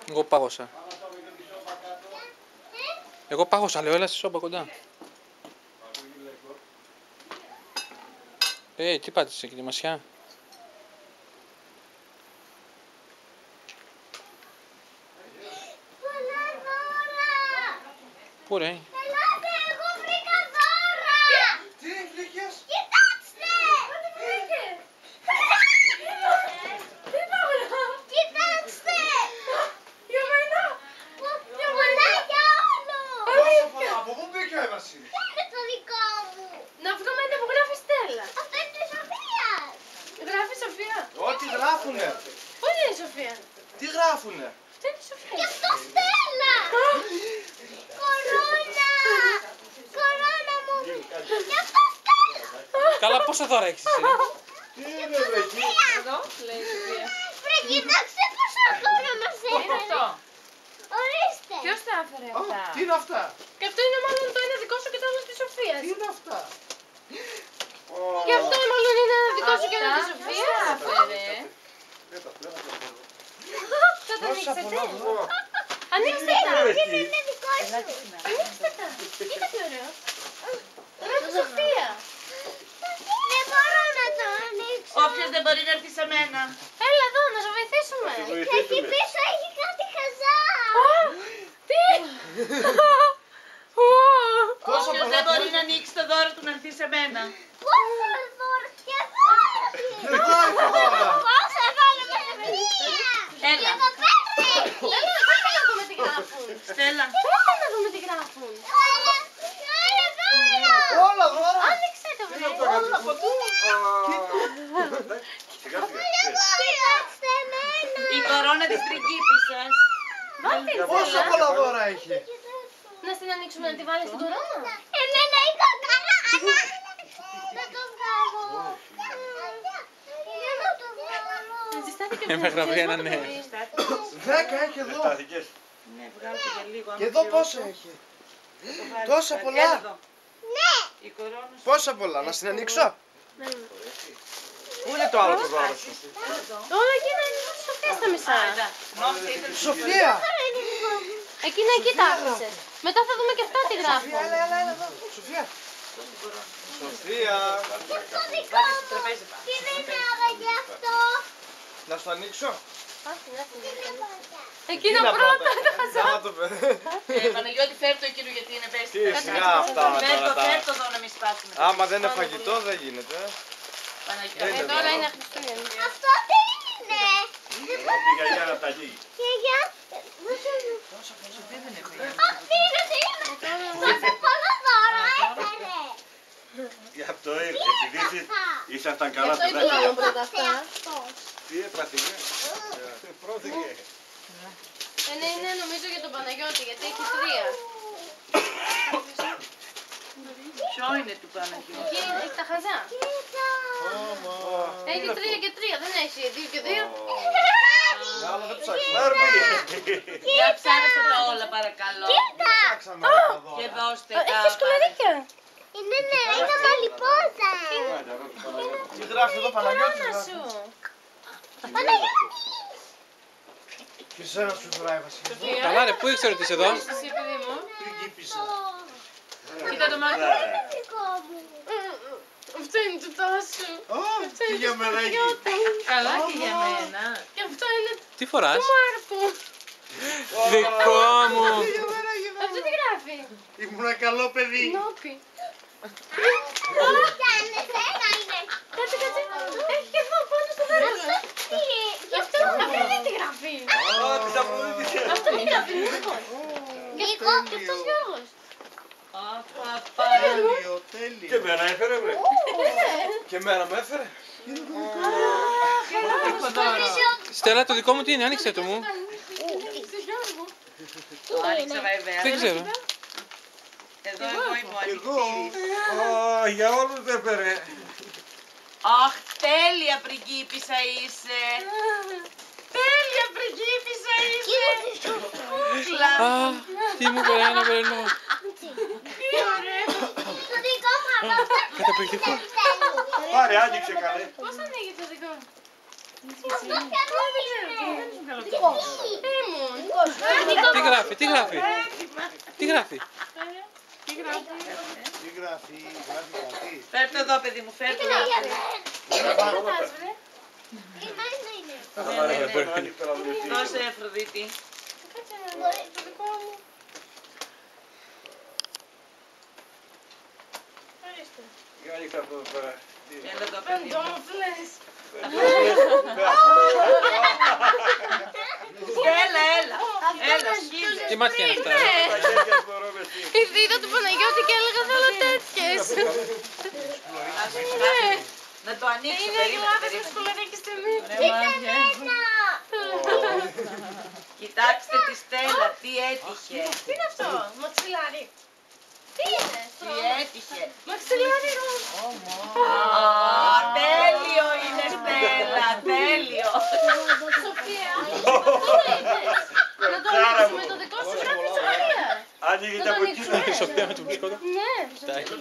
Εγώ πάγωσα. Εγώ πάγωσα, λέω, έλα στη σόμπα κοντά. Τι πάτησε εκεί, τη μασιά. Πού ρε? Ελάτε, εγώ βρήκα δώρα! Τι βρήκες? Κοιτάξτε! Τι βρήκες? Τι δώρα? Κοιτάξτε! Για μένα! Για πολλά για όλους! Πόσα πολλά, από πού μπήκε ο Βασίλης? Ποιο είναι το δικό μου? Να βρούμε ένα που γράφει Στέλλα. Αυτό είναι της Σοφίας! Γράφει Σοφία. Ό,τι γράφουνε. Πού είναι η Σοφία? Τι γράφουνε? Αυτό είναι η Γι' Σοφία. αυτό Στέλλα! Κορώνα! Κορώνα μου! Γι' αυτό Στέλλα! Καλά, πόσα δώρα έχεις εσύ? Τι είναι βρε εκεί? Εδώ λέει η Σοφία. Βρε, κοιτάξτε πόσα δώρα μας Τι είναι έφερε! αυτό? Ορίστε! Ποιος τα έφερε Α, αυτά? τι είναι αυτά? Και αυτό είναι μάλλον το ένα δικό σου και το άλλο της Σοφίας. Τι είναι αυτά? Και αυτό μάλλον είναι ένα δικό σου και ένα της Σοφίας. Ποιος τα έφερε? Θα τα Πόσα πολλά ανοίξετε? δώρα. Ανοίξτε τα. Είναι δικό σου! Ανοίξτε τα. Κοίτα τι ωραίο. Γράφει Σοφία. Δεν μπορώ να το ανοίξω! Όποιος δεν μπορεί να έρθει σε μένα. Έλα εδώ να σε βοηθήσουμε. Και εκεί πίσω έχει κάτι χαζά! Τι? Πόσα Όποιος πολλά δεν μπορεί να ανοίξει το δώρο του να έρθει σε μένα. Πόσα δώρα και δώρα! Εδώ έχω δώρα. Πόσα δώρα με ευκαιρία! Έλα. Και το παίρνει! Έλα, πάμε να δούμε τι γράφουν. Στέλλα. Πάμε να δούμε τι γράφουν. Όλα δώρα! Όλα δώρα. Άνοιξε το βρε. Όλα από πού? Κοιτάξτε εμένα! Η κορώνα της πριγκίπισσας. Βάλτε την Πόσα Στέλλα. πολλά δώρα έχει? Να στην ανοίξουμε να τη βάλεις στην κορώνα. Εμένα η κοκκαρά! Να το βγάλω! Για να το βγάλω! Ζεστάθηκε Με γραφεί ένα ναι. 10 έχει εδώ. Ναι, βγάλτε για λίγο. Και εδώ πόσα έχει? Τόσα πολλά. Ναι! Η κορώνα σου. Πόσα πολλά, να στην ανοίξω? Πού είναι το άλλο το δώρο σου? Όλα εκείνα είναι της Σοφίας τα μισά. Νόμιζα ήθελε Σοφία! Εκείνα εκεί τα άφησες. Μετά θα δούμε και αυτά τι γράφουν. Έλα, έλα, έλα εδώ. Σοφία. Σοφία. Το δικό μου! τραπέζι πάνω. Τι δεν άραγε αυτό! Να στο ανοίξω? Εκείνο πρώτα τα χαζά. Να το πέρα. Παναγιώτη, φέρ το εκείνο γιατί είναι Τι ευαίσθητο. σιγά αυτά Φέρ το, τώρα φέρ τα... το εδώ να μην σπάσουμε. Άμα δεν είναι φαγητό δεν γίνεται. Παναγιώτη. Τώρα είναι Χριστούγεννα. Αυτό τι είναι! Πήγα για να τα λύγει. Και για... Αχ, πήρε τι είναι! Τόσα πολλά δώρα έφερε! Γι' αυτό επειδή ήσασταν καλά Αυτό στο είναι το άλλο δάχτυλο. πρώτα αυτά. Τι έπαθε, πρόθυγε. Είναι νομίζω για τον Παναγιώτη γιατί έχει 3. Ποιο είναι του Παναγιώτη? Εκεί έχει τα χαζά. Έχει 3 και 3, δεν έχει 2 και 2. Άλλο δεν ψάξαμε. Για ψάρεστε τα όλα παρακαλώ. Ψάξαμε τα Και δώρα. δώστε Έχει τα. σκουλαρίκια. Είναι ναι, είναι μαλιπόζα! Τι γράφει εδώ Παναγιώτη? Να γράφει. σου. Και σένα σου γράφει Βασίλη. Καλά ρε, πού ήξερε ότι είσαι εδώ? Εσύ παιδί μου. Πριγκίπισσα. Κοίτα το μάτι. Δικό μου! Αυτό είναι το τάσου. Ω, τι για μένα έχει. Καλά και για μένα. Και αυτό είναι Τι φοράς? του Μάρκου. Δικό μου. Τι για μένα έχει εδώ. Αυτό τι γράφει. Ήμουνα καλό παιδί. Νόπι. Κοίτα, εσένα είναι! Κάτσε, κάτσε. Έχει και εδώ πάνω στο δώρο σου. Γι' αυτό δεν τη γράφει. Τι θα πούμε τι θέλει. Αυτό τι γράφει. Νίκο. Και αυτός Γιώργος. Τέλειο, τέλειο. Και εμένα έφερε, βρε. Και εμένα με έφερε. Στέλλα, το δικό μου τι είναι, άνοιξε το μου. Το άνοιξα βέβαια. Δεν ξέρω. Εδώ εγώ είμαι ο Εγώ. αληθής. Για όλους δεν έφερε. Αχ, τέλεια πριγκίπισσα είσαι. Τέλεια πριγκίπισσα είσαι. Κούκλα. Α, τι μου πέρα ένα περνό. Τι ωραίο. Το δικό μου αυτό! Καταπληκτικό. Πάρε, άνοιξε καλέ. Πώς ανοίγει το δικό μου. Τι γράφει, τι γράφει. Τι γράφει. Τι γράφει, γράφει κάτι. Φέρ' το εδώ, παιδί μου, φέρ' το εδώ. Δώσε, Αφροδίτη. Για ανοίξτε αυτό εδώ πέρα. Έλα εδώ, παιδί μου. Έλα, έλα. Έλα, σκύλε. Τι μάτια είναι αυτά. Είδα του Παναγιώτη και έλεγα θέλω τέτοιες. Να το ανοίξω, Είναι περίμενε, γλάβες με περίμενε. σκουλαρίκι στη μύτη. Κοιτάξτε τη Στέλλα, τι έτυχε. Τι είναι αυτό, μαξιλάρι. Τι είναι, Τι έτυχε. μαξιλάρι ροζ. Τέλειο είναι, Στέλλα, τέλειο. Σοφία, να το ανοίξεις με το δικό σου γράφει της Μαρία. Άνοιγε τα κοκκίνα. Η Σοφία με τον μπισκότο. Ναι.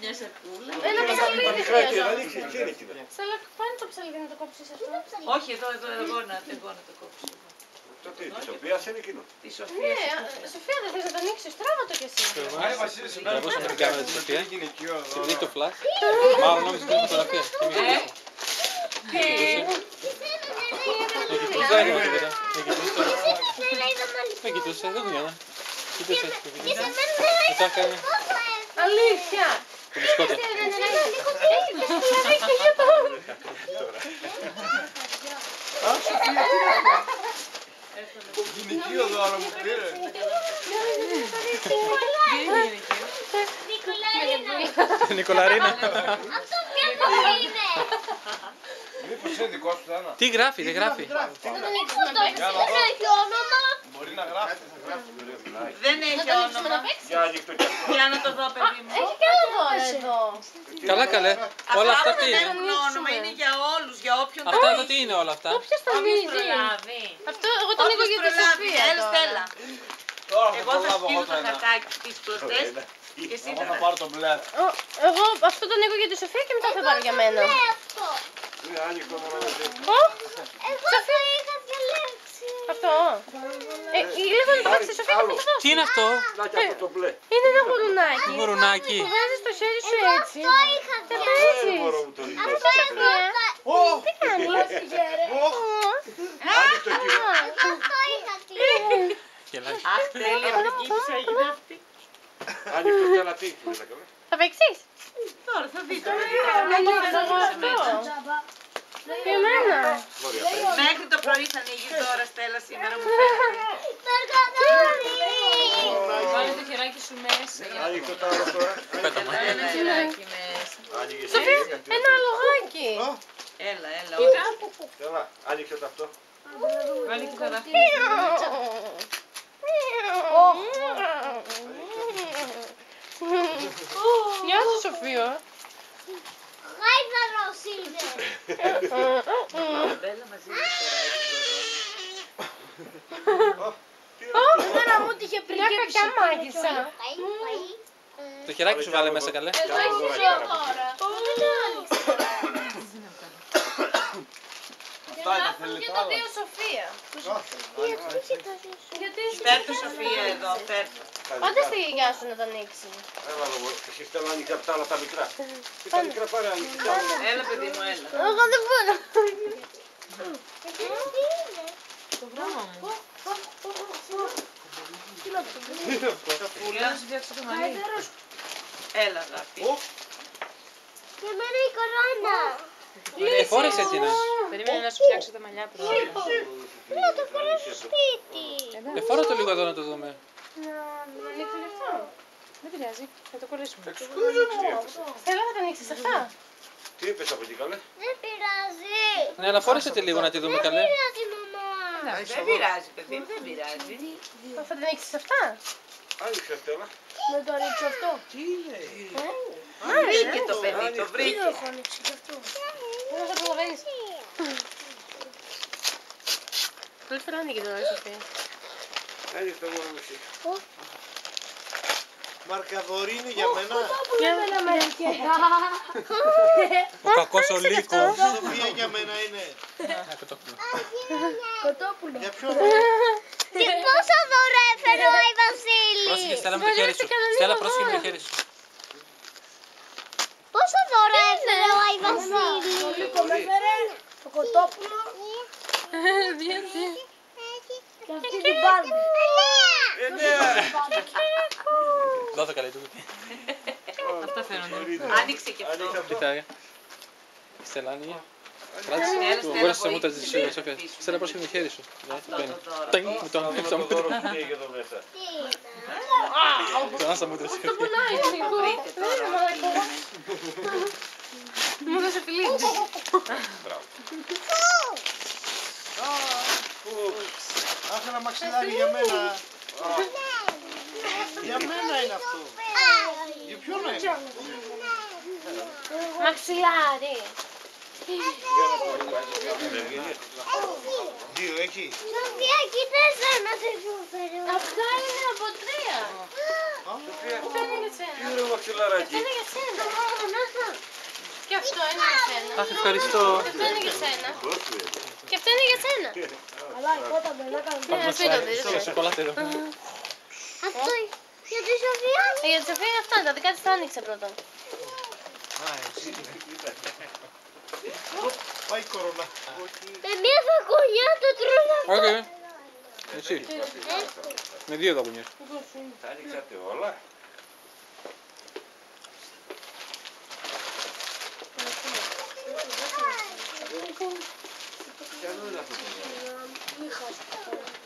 Μια σακούλα. Ένα ψαλίδι Μικρά και χρειαζόμαστε. ανοίξει εκεί είναι εκείνα. Στέλλα, πάνε το ψαλίδι να το κόψεις αυτό. Όχι, εδώ, εγώ να το κόψω. Το τι, της οποίας είναι εκείνο. Τη Σοφία. Ναι, Σοφία δεν θες να το ανοίξεις, τράβα το κι εσύ. Θα δώσουμε την κάμερα της Σοφία. Δει το φλας. Μάλλον νόμιζε ότι είναι φωτογραφία. Με κοιτούσε, δεν έκανε τίποτα. Με κοιτούσε, δεν κουνιόταν. Κοιτούσε έτσι. Τι έκανε. Αλήθεια. Το μπισκότο. Γυναικείο δώρο μου πήρε. Νικολαρίνα. Αυτό ποιο είναι. Μήπως είναι δικό σου Άννα. Τι γράφει, δεν γράφει. Δεν έχει όνομα. Μπορεί να γράφει. Δεν έχει όνομα. Για ανοίχτω κι αυτό. Για να το δω, παιδί μου. Έχει και άλλο δώρο εδώ. Καλά καλέ. Όλα αυτά τι δεν είναι. έχουν όνομα, είναι για όλους, για όποιον Αυτά εδώ τι είναι όλα αυτά. Ποιος το Όποιος ανοίγει. προλάβει. Αυτό εγώ το ανοίγω Όποιος για τη προλάβει. Σοφία. Έλα, τώρα. Στέλλα. Τώρα Εγώ θα προλάβω στείλω το ένα. χαρτάκι τις μπροστές και εσύ Εγώ θα πάρω το μπλε. Εγώ αυτό το ανοίγω για τη Σοφία και μετά θα πάρω για μένα. Αυτό. Είναι άνοιγκτο μόνο με τέτοιο. Εγώ το είχα διαλέξει. Αυτό. Λίγο να το πάρεις στη Σοφία και θα το δώσω. Τι είναι αυτό. Να και αυτό το μπλε. Είναι ένα γουρουνάκι. Γουρουνάκι. Που βάζεις το χέρι σου έτσι. Το είχα Και διαλέξει. Δεν μπορώ παίζεις. μου το Αυτό δικό. εγώ Τι κάνεις. Άνοιγκτο κύριο. το είχα κλείσει. Γελάει. Αχ, τέλεια, από την κοίτησα έγινε αυτή. Άνοιγκτο κι άλλα τι. Θα παίξεις. Τώρα θα δείτε. Να το φέρω αυτό. Για μένα. Μέχρι το πρωί θα ανοίγει τώρα, Στέλλα, σήμερα μου φαίνεται. Μπεργκαδόρι. το χεράκι σου μέσα. Άνοιγκτο το άλλο τώρα. Πέταμα. Ένα χεράκι μέσα. Άνοιγες Σοφία, εσύ. ένα αλογάκι. Έλα, έλα. Καλά, άνοιξε το αυτό. Βάλει και το δάχτυλο. Γεια σου Σοφία. Γάιδαρος είναι. Μπέλα μαζί με το χεράκι. Εμένα μου είχε πριν Μια κακιά μάγισσα. Το χεράκι σου βάλε μέσα καλέ. Εδώ είσαι εσύ τώρα. Και το δύο Σοφία. Γιατί Φέρ' το Σοφία εδώ, φέρ' το. πάντα στη γενιά σου να το ανοίξει. Έλα εδώ, εσύ θέλω να ανοίξει απ' τα άλλα τα μικρά. Τι τα μικρά πάρε ανοίξει. Έλα, παιδί μου, έλα. Εγώ δεν μπορώ. Έλα να σου φτιάξω το μαλλί. Έλα, αγάπη. Και εμένα η κορώνα. Φόρεσε την. Περίμενε να σου φτιάξω τα μαλλιά πρώτα. Να το φορώ στο σπίτι. Φόρα το λίγο εδώ να το δούμε. Να ανοίξει αυτό. Δεν πειράζει, θα το κολλήσουμε. Θέλω να το ανοίξεις αυτά. Τι είπες από εκεί καλέ. Δεν πειράζει. Ναι, αλλά φόρεσε τη λίγο να τη δούμε καλέ. Δεν πειράζει μαμά. Δεν πειράζει, παιδί, δεν πειράζει. Θα το ανοίξεις αυτά. Άνοιξε Στέλλα. Να το ανοίξω αυτό. Βρήκε το παιδί, το βρήκε. Δεν θα προλαβαίνεις. Πρώτη φορά ανοίγει τώρα η Σοφία. Άνοιξε το μόνο εσύ. Μαρκαδόρι είναι για μένα. Ο κακός ο λύκος. Σοφία για μένα είναι. Κοτόπουλο. Για ποιο Τι πόσα δώρα έφερε ο Άι Βασίλη. Πρόσεχε, Στέλλα, με το χέρι σου. Στέλλα, πρόσεχε με το χέρι σου. Πόσα δώρα έφερε ο Άι Βασίλη. Το κοτόπουλο και αυτή την Μπάρμπι. Δώσε καλή του. Αυτά φαίνονται. Άνοιξε και αυτό. Κοιτάει. Στέλλα, άνοιγε. Στέλλα, Κράτησε. Στέλλα, Μπορείς να βοήθησε. μου τα ζήσεις, Σοφία. Στέλλα, πρόσεχε με το χέρι σου. Αυτό το δώρο. Τέγκ, με το άνοιξα μου. εδώ μέσα. Το άνοιξα μου το Σοφία. Το βρείτε τώρα. Μου δώσε φιλί. Αχ, ένα μαξιλάρι για μένα. Για μένα είναι αυτό. Για ποιον είναι. Μαξιλάρι. Δύο έχει. Σοφία, κοίτα εσένα τι σου έφερε. Αυτά είναι από 3. Αυτό είναι για σένα. Τι ωραίο μαξιλαράκι. Αυτό είναι για σένα. Και αυτό είναι για σένα. Αχ, ευχαριστώ. Και αυτό είναι για σένα. Και αυτό είναι για σένα. Αλλά η κότα δεν έκανε. Ναι, αυτό είναι το Στο σοκολάτα εδώ. Αυτό για τη Σοφία. Για τη Σοφία είναι αυτά. Τα δικά της τα άνοιξε πρώτα. Α, εσύ. Πάει η κορώνα. Με μία φακολιά το τρώνε αυτό. Οκ. Εσύ. Με δύο δαγκουνιές. Τα άνοιξατε όλα. Ποιανό είναι αυτό το δώρο.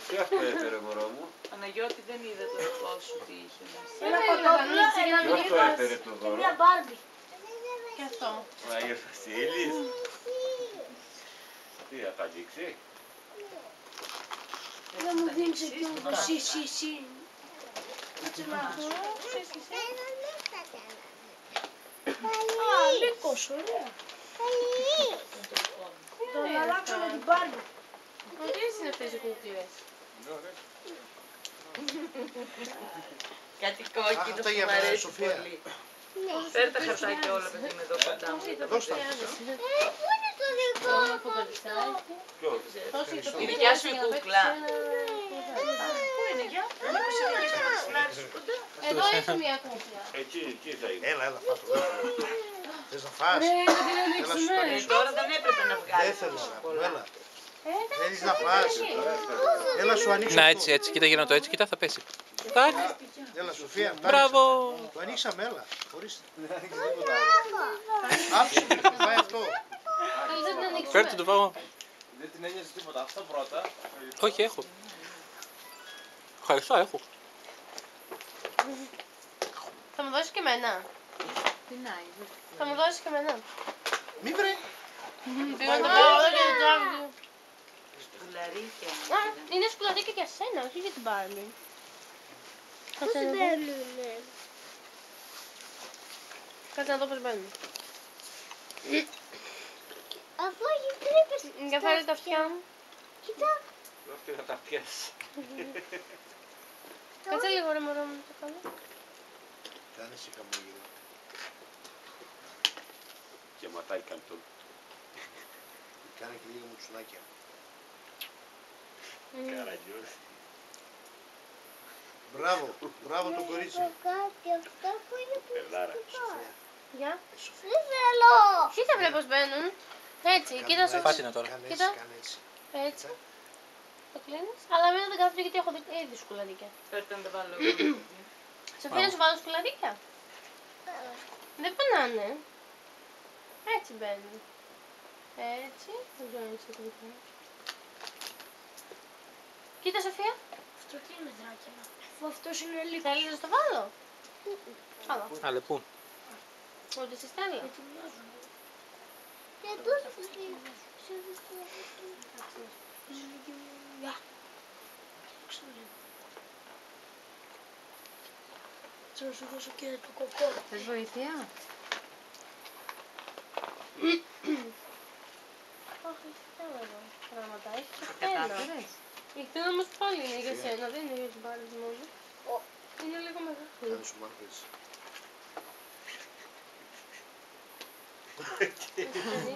Τι αυτό έφερε μωρό μου. Παναγιώτη δεν είδε το δικό σου τι είχε μέσα. Ένα κοτόπουλο και ένα Ποιος το έφερε το δώρο. Μια Μπάρμπι. Και αυτό. Ο Άγιος Βασίλης. Τι θα τα ανοίξει. Δεν μου δίνεις εκείνο. Σι. Α, λύκος, ωραία. Τον αλλάξω με την Μπάρμπι. Ποιες είναι αυτές οι κούκλες? Κάτι κόκκινο Αυτά που για μου μένα, αρέσει Σοφία. πολύ. Φέρε τα χαρτάκια όλα παιδί με εδώ κοντά μου. Δώσ' τα. Πού είναι το δικό Ένα μου. φωτολιστάκι. Ποιος. Τόσο και το Η δικιά σου η για να παίξεις κούκλα. ένα- Πού είναι, για μήπως είναι και στο μαξιλάρι σου κοντά. Εδώ έχει μια κούκλα. Εκεί θα είναι. Έλα, φάτο. Θες να φας. Ναι, να την ανοίξουμε. Τώρα δεν έπρεπε να βγάλει. Δεν θέλεις να πω. Έλα. Εντάξει, Θέλεις να φας. Έλα σου ανοίξω Να, αυτό. έτσι, έτσι. Κοίτα, γύρω το έτσι. Κοίτα, θα πέσει. Τάκ. Έλα, Σοφία. το Μπράβο. άνοιξα. Το ανοίξαμε, έλα. Χωρίς. Άφησε, πάει αυτό. θέλεις να την ανοίξουμε? Φέρτε το φάγο. Δεν την ένοιαζε τίποτα. Αυτό πρώτα. Όχι, έχω. Ευχαριστώ, έχω. Θα μου δώσεις και εμένα. Πεινάει. Θα μου δώσεις και εμένα. Μη βρε. Πήγα να το πάω εδώ και το τράβηξα. Σκουλαρίκια. Α, είναι σκουλαρίκια για σένα, όχι για την Μπάρμπι. Πώς μπαίνουνε. Κάτσε να δω πώς μπαίνουν. Αφού έχει τρύπες. Για φέρε τα αυτιά μου. Κοίτα. Αυτή θα τα πιάσει. Κάτσε λίγο ρε μωρό μου να το κάνω. Κάνε σε χαμόγελο. Και ματάει καντούν. Κάνε και λίγο μουτσουνάκια. Καραγιός. Μπράβο, μπράβο το κορίτσι. Κάτι αυτά που είναι Πελάρα. Γεια. Δεν θέλω. Κοίτα βρε πώς μπαίνουν. Έτσι, κοίτα σου. Φάτε να τώρα. Κάνε έτσι, Κοίτα. κάνε έτσι. Έτσι. Το κλείνεις. Αλλά εμένα δεν κάθεται γιατί έχω δει ήδη σκουλαρίκια. Φέρτε να τα βάλω εγώ. Σοφία να σου βάλω σκουλαρίκια. Δεν πονάνε. Έτσι μπαίνουν. Έτσι. Δεν ξέρω αν είσαι κοντά. Κοίτα Σοφία. Αυτό τι είναι δράκια. Αφού αυτός είναι λίγο. Θέλεις να στο βάλω. Άλλα. Αλλά πού. Ούτε στη Στέλλα. Και τόσο θα σου δώσω και το κοκό. Θες βοήθεια? Όχι, Στέλλα εδώ. Πράγματα έχει και Στέλλα. Κατάφερες? Η Στέλλα όμως πάλι είναι για σένα, δεν είναι για την Μπάρμπι μόνο. Είναι λίγο μεγάλο. Κάνε σου μάρκες. Θα